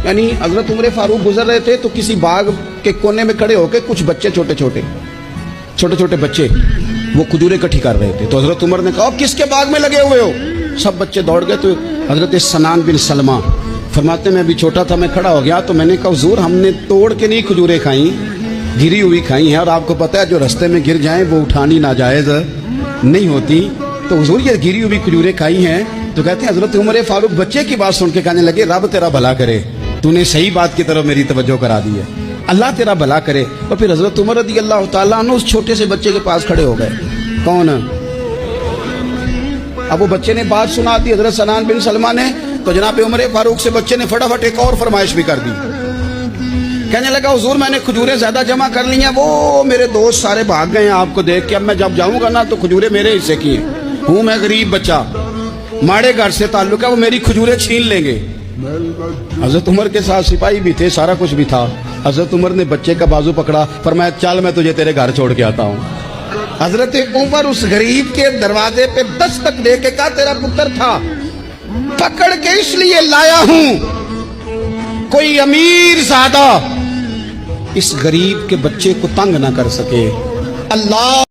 یعنی حضرت عمر فاروق گزر رہے تھے تو کسی باغ کے کونے میں کھڑے ہو کے کچھ بچے چھوٹے چھوٹے بچے وہ کھجوریں اکٹھی کر رہے تھے. تو حضرت عمر نے کہا کس کے باغ میں لگے ہوئے ہو؟ سب بچے دوڑ گئے. تو حضرت سنان بن سلمہ فرماتے میں ابھی چھوٹا تھا, میں کھڑا ہو گیا تو میں نے کہا حضور ہم نے توڑ کے نہیں کھجوریں کھائیں, گری ہوئی کھائی ہیں, اور آپ کو پتہ ہے جو رستے میں گر جائیں وہ اٹھانی ناجائز نہیں ہوتی. تو حضور یہ گری ہوئی کھجوریں کھائی ہیں. تو کہتے ہیں حضرت عمر فاروق بچے کی بات سن کے کہنے لگے رب تیرا بھلا کرے, تو نے صحیح بات کی طرف میری توجہ کرا دی ہے, اللہ تیرا بھلا کرے. اور پھر حضرت عمر رضی اللہ تعالیٰ عنہ اس چھوٹے سے بچے کے پاس کھڑے ہو گئے. کون؟ اب وہ بچے نے بات سنا دی حضرت سنان بن سلمہ نے, تو جناب عمر فاروق سے بچے نے فٹافٹ ایک اور فرمائش بھی کر دی. کہنے لگا حضور میں نے کھجوریں زیادہ جمع کر لی ہیں, وہ میرے دوست سارے بھاگ گئے ہیں آپ کو دیکھ کے, اب میں جب جاؤں گا نا تو کھجوریں میرے حصے کی ہیں, ہوں میں غریب بچہ, ماڑے گھر سے تعلق ہے, وہ میری کھجوریں چھین لیں گے. حضرت عمر کے ساتھ سپاہی بھی تھے, سارا کچھ بھی تھا. حضرت عمر نے بچے کا بازو پکڑا, فرمایا چل میں تجھے تیرے گھر چھوڑ کے آتا ہوں. حضرت عمر اس غریب کے دروازے پہ دستک دے کے کہا تیرا پتر تھا, پکڑ کے اس لیے لایا ہوں کوئی امیر زادہ اس غریب کے بچے کو تنگ نہ کر سکے. اللہ